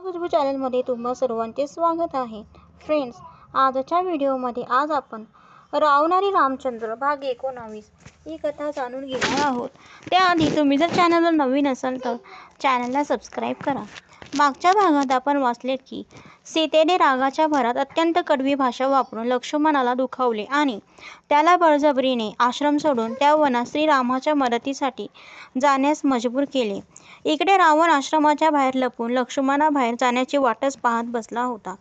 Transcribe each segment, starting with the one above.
खुशबू चॅनलमध्ये तुम्हा सर्वांचे स्वागत आहे. फ्रेंड्स, आजच्या व्हिडिओमध्ये आज आपण रावण आणि रामचंद्र भाग 19 ही कथा जाणून घेणार आहोत. त्याआधी तुम्ही जर चॅनलवर नवीन असाल तर चॅनलला सबस्क्राईब करा. मागच्या भागात आपण वाचले की सीतेने रागाच्या भरात अत्यंत कडवी भाषा वापरून लक्ष्मणाला दुखावले आणि त्याला बळजबरीने आश्रम सोडून त्या वनात श्रीरामाच्या मदतीसाठी जाण्यास मजबूर केले. इकडे रावण आश्रमाच्या बाहेर लपून लक्ष्मणाबाहेर जाण्याची वाटच पाहत बसला होता.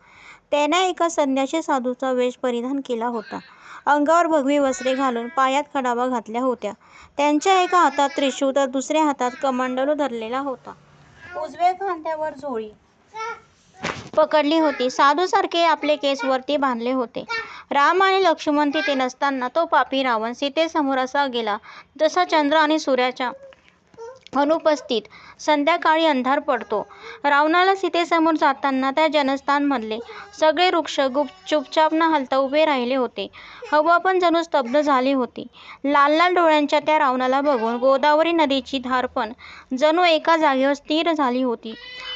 त्याने एका संन्यासी साधूचा वेश परिधान केला होता. अंगावर भगवी वस्त्रे घालून पायात खडावा घातल्या होत्या. त्यांच्या एका हातात त्रिशूळ तर दुसऱ्या हातात कमंडलू धरलेला होता. उजव्या खांद्यावर झोळी पकडली होती. साधूसारखे आपले केस वरती बांधले होते. राम आणि लक्ष्मण तिथे नसताना तो पापी रावण सीतेसमोर असा गेला जसा चंद्र आणि सूर्याच्या अनुपस्थित संध्याकाळी अंधार पडतो. रावणाला सीतेसमोर जाताना त्या जनस्थानमधले सगळे वृक्ष चुपचाप न हलता उभे राहिले होते. हवा पण जणू स्तब्ध झाली होती. लाल लाल डोळ्यांच्या त्या रावणाला बघून गोदावरी नदीची धार पण जणू एका जागेवर स्थिर झाली होती.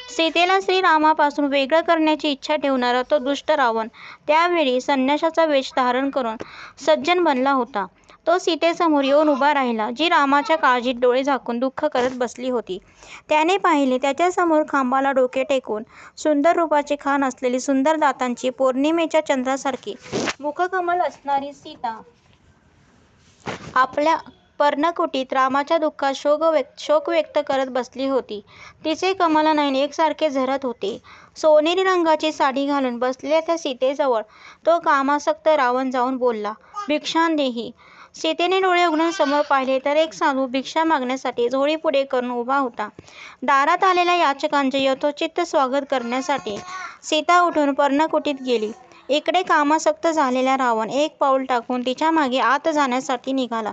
सीतेला श्रीरामापासून वेगळं करण्याची इच्छा ठेवणारा तो दुष्ट रावण त्यावेळी संन्याशाचा वेश धारण करून सज्जन बनला होता. तो सीतेसमोर येऊन उभा राहिला, जी रामाच्या काळजीत डोळे झाकून दुःख करत बसली होती. त्याने पाहिले, त्याच्यासमोर खांबाला डोके टेकून सुंदर रूपाचे खान असलेली, सुंदर दातांची, पौर्णिमेच्या चंद्रासारखी मुखकमल असणारी सीता आपल्या पर्णकुटीत रामाच्या दुःखात शोक व्यक्त करत बसली होती. तिचे कमलनयन एकसारखे झरत होते. सोनेरी रंगाची साडी घालून बसलेल्या त्या सीतेजवळ तो कामासक्त रावण जाऊन बोलला, भिक्षांदेही. सीतेने डोळे उघडून समोर पाहिले तर एक साधू भिक्षा मागण्यासाठी झोळी पुढे करून उभा होता. दारात आलेल्या याचकांचे यथोचित स्वागत करण्यासाठी सीता उठून पर्णकुटीत गेली. इकडे कामासक्त झालेला रावण एक पाऊल टाकून तिच्या मागे आत जाण्यासाठी निघाला.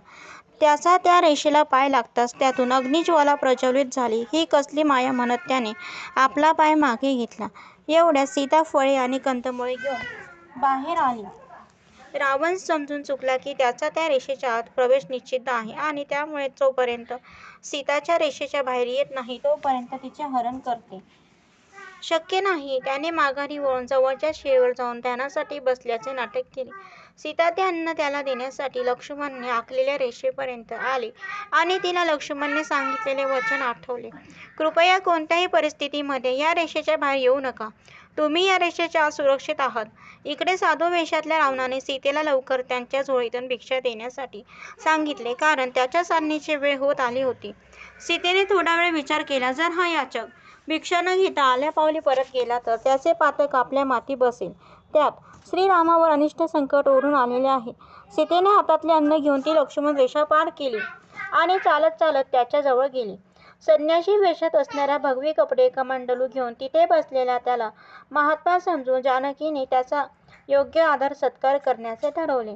त्याचा त्या रेषेला पाय लागताच त्यातून अग्निज्वाला प्रज्वलित झाली. ही कसली माया म्हणत त्याने आपला पाय मागे घेतला. एवढ्यात सीता फळे आणि कंदमुळे घेऊन बाहेर आली. रावण समजून चुकला की त्याचा त्या रेषेच्या आत प्रवेश निषिद्ध आहे आणि त्यामुळे जोपर्यंत सीताच्या रेषेच्या बाहेर येत नाही तोपर्यंत तिचे हरण करणे शक्य नाही. त्याने माघारी वळून जवळच्या शिळेवर जाऊन ध्यानासाठी बसल्याचे नाटक केले. सीता ते अन्न त्याला देण्यासाठी लक्ष्मणने आखलेल्या रेषेपर्यंत आली आणि तिला लक्ष्मणने सांगितलेले वचन आठवले, कृपया कोणत्याही परिस्थितीमध्ये या रेषेच्या बाहेर येऊ नका. तुम्ही या रेषेच्या आत सुरक्षित आहात. इकडे साधू वेशातल्या रावणाने सीतेला लवकर त्यांच्या झोळीतून भिक्षा देण्यासाठी सांगितले, कारण त्याच्या चालण्याची वेळ होत आली होती. सीतेने थोडा वेळ विचार केला. जर हा याचक भिक्षा न घेता आल्या पावली परत गेला तर त्याचे पातक आपल्या माथी बसेल. त्यात श्रीरामावर अनिष्ट संकट ओढून आलेले आहे. सीतेने हातातले अन्न घेऊन ती लक्ष्मण रेषा पार केली आणि चालत चालत त्याच्याजवळ गेली. संन्याशी वेशात असणाऱ्या भगवे कपडे कमंडलू घेऊन तिथे बसलेला त्याला महात्मा समजून जानकीने त्याचा योग्य आदर सत्कार करण्याचे ठरवले.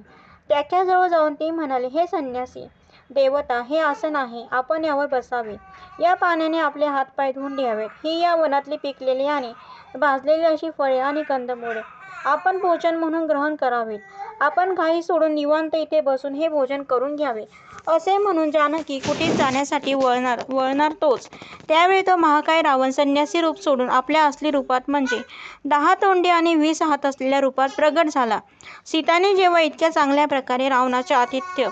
त्याच्याजवळ जाऊन ती म्हणाली, हे संन्यासी देवता, हे आसन आहे, आपण यावर बसावे. या पाण्याने आपले हातपाय धुवून घ्यावेत. ही या वनातली पिकलेली आणि भाजलेली अशी फळे आणि कंदमुळे आपण भोजन म्हणून ग्रहण करावेत. आपण घाई सोडून निवांत इथे बसून हे भोजन करून घ्यावे. असे म्हणून जानकी कुटीत जाण्यासाठी वळणार तोच त्यावेळी तो महाकाय रावण संन्यासी रूप सोडून आपल्या असली रूपात म्हणजे 10 तोंडे आणि 20 हात असलेल्या रूपात प्रगट झाला. सीताने जेव्हा इतक्या चांगल्या प्रकारे रावणाचे आतिथ्य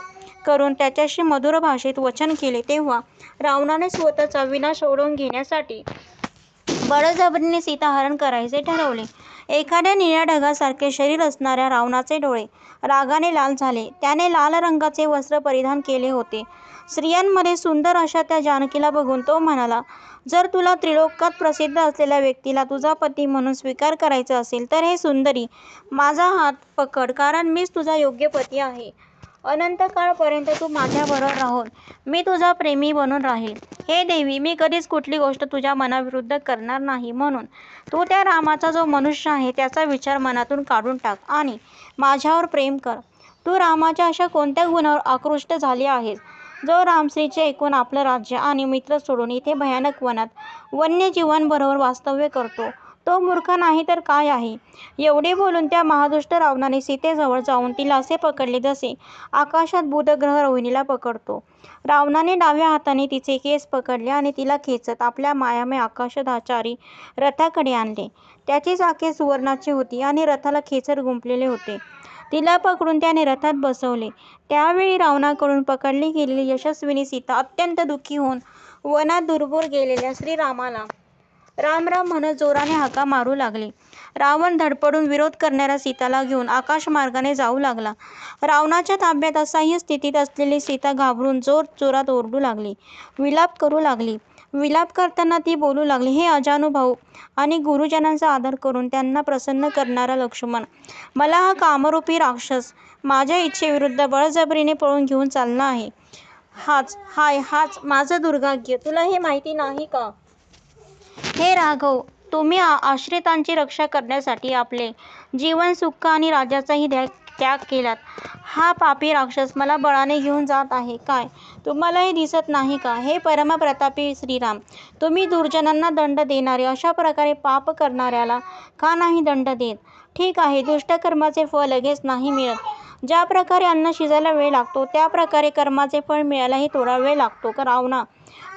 करून त्याच्याशी मधुर भाषेत वचन केले तेव्हा रावणाने स्वतःचा विनाश ओढवून घेण्यासाठी बळजबरीने सीता हरण करायचे ठरवले. एखाद्या निळ्या ढगासारखे शरीर असणाऱ्या रावणाचे डोळे रागाने लाल झाले. त्याने लाल रंगाचे वस्त्र परिधान केले होते. स्त्रियांमध्ये सुंदर अशा त्या जानकीला बघून तो म्हणाला, जर तुला त्रिलोकात प्रसिद्ध असलेल्या व्यक्तीला तुझा पती म्हणून स्वीकार करायचा असेल तर हे सुंदरी, माझा हात पकड, कारण मीच तुझा योग्य पती आहे. अनंत काळपर्यंत तू माझ्याबरोबर राहून मी तुझा प्रेमी बनून राहील. हे देवी, मी कधीच कुठली गोष्ट तुझ्या मनाविरुद्ध करणार नाही, म्हणून तू त्या रामाचा जो मनुष्य आहे त्याचा विचार मनातून काढून टाक आणि माझ्यावर प्रेम कर. तू रामाच्या अशा कोणत्या गुणावर आकृष्ट झाली आहेस जो रामश्रीचे ऐकून आपलं राज्य आणि मित्र सोडून इथे भयानक वनात वन्यजीवांबरोबर वास्तव्य करतो? तो मूर्ख नाही तर काय आहे. एवढे बोलून त्या महादुष्ट रावणाने सीतेजवळ जाऊन तिला असे पकडले जसे आकाशात बुधग्रह रोहिणीला पकडतो. रावणाने डाव्या हाताने तिचे केस पकडले आणि तिला खेचत आपल्या मायामय आकाशधाचारी रथाकडे आणले. त्याची चाके सुवर्णाची होती आणि रथाला खेचर गुंफलेले होते. तिला पकडून त्याने रथात बसवले. त्यावेळी रावणाकडून पकडली गेलेली यशस्विनी सीता अत्यंत दुःखी होऊन वनात दूरवर गेलेल्या श्रीरामाला राम राम म्हणत जोराने हाका मारू लागली. रावण धडपडून विरोध करणाऱ्या सीताला घेऊन आकाशमार्गाने जाऊ लागला. रावणाच्या ताब्यात असह्य स्थितीत असलेली सीता घाबरून जोरात ओरडू लागली, विलाप करू लागली. विलाप करताना ती बोलू लागली, हे अजानुभाऊ आणि गुरुजनांचा आदर करून त्यांना प्रसन्न करणारा लक्ष्मण, मला हा कामरूपी राक्षस माझ्या इच्छेविरुद्ध बळजबरीने पळून घेऊन चालला आहे. हाच माझं दुर्भाग्य. तुला हे माहिती नाही का? हे राघव, तुम्ही आश्रितांची रक्षा करण्यासाठी आपले जीवन, सुख आणि राज्याचाही त्याग केलात. हा पापी राक्षस मला बळाने घेऊन जात आहे. काय तुम्हाला हे दिसत नाही का? हे परमप्रतापी श्रीराम, तुम्ही दुर्जनांना दंड देणारे अशा प्रकारे पाप करणाऱ्याला का नाही दंड देत? ठीक आहे, दुष्टकर्माचे फळ लगेच नाही मिळत. ज्या प्रकारे अन्न शिजायला वेळ लागतो त्या प्रकारे कर्माचे फळ मिळायलाही थोडा वेळ लागतो. रावणा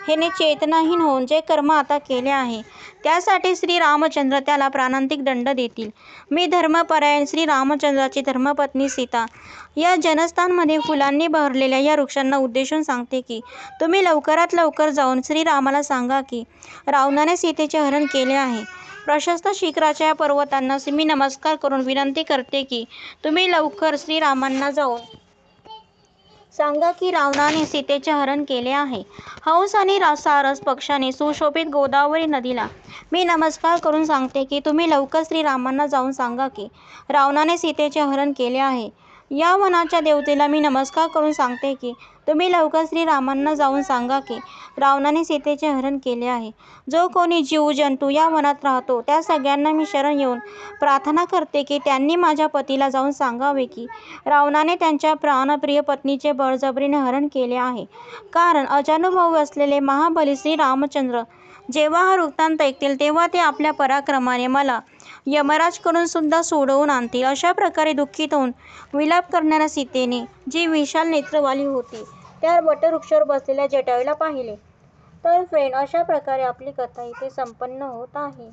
हेने चेतनाहीन होऊन जे कर्म आता केले आहे त्यासाठी श्री रामचंद्र त्याला प्राणांतिक दंड देतील. मी धर्मपरायण श्री रामचंद्राची धर्मपत्नी सीता या जनस्थानमध्ये फुलांनी बहरलेल्या या वृक्षांना उद्देशून सांगते की तुम्ही लवकरात लवकर जाऊन श्रीरामाला सांगा की रावणाने सीतेचे हरण केले आहे. प्रशस्त शिखराच्या या पर्वतांना मी नमस्कार करून विनंती करते की तुम्ही लवकर श्रीरामांना जाऊन सांगा की रावणाने सीतेचे हरण केले आहे. हंस आणि सारस पक्षाने सुशोभित गोदावरी नदीला मी नमस्कार करून सांगते की तुम्ही लवकर श्रीरामांना जाऊन सांगा की रावणाने सीतेचे हरण केले आहे. या वनाच्या देवतेला मी नमस्कार करून सांगते की तुम्ही लवकर श्रीरामांना जाऊन सांगा की रावणाने सीतेचे हरण केले आहे. जो कोणी जीव जंतू या वनात राहतो त्या सगळ्यांना मी शरण येऊन प्रार्थना करते की त्यांनी माझ्या पतीला जाऊन सांगावे की रावणाने त्यांच्या प्राणप्रिय पत्नीचे बळजबरीने हरण केले आहे. कारण अजानुभाऊ असलेले महाबली श्री रामचंद्र जेव्हा हा वृत्तांत ऐकतील तेव्हा ते आपल्या पराक्रमाने मला यमराजकडून सुद्धा सोडवून आणतील. अशा प्रकारे दुःखित होऊन विलाप करणाऱ्या सीतेने जी विशाल नेत्रवाली होती त्या वटवृक्षावर बसलेल्या जटायूला पाहिले. तर फ्रेंड, अशा प्रकारे आपली कथा इथे संपन्न होत आहे.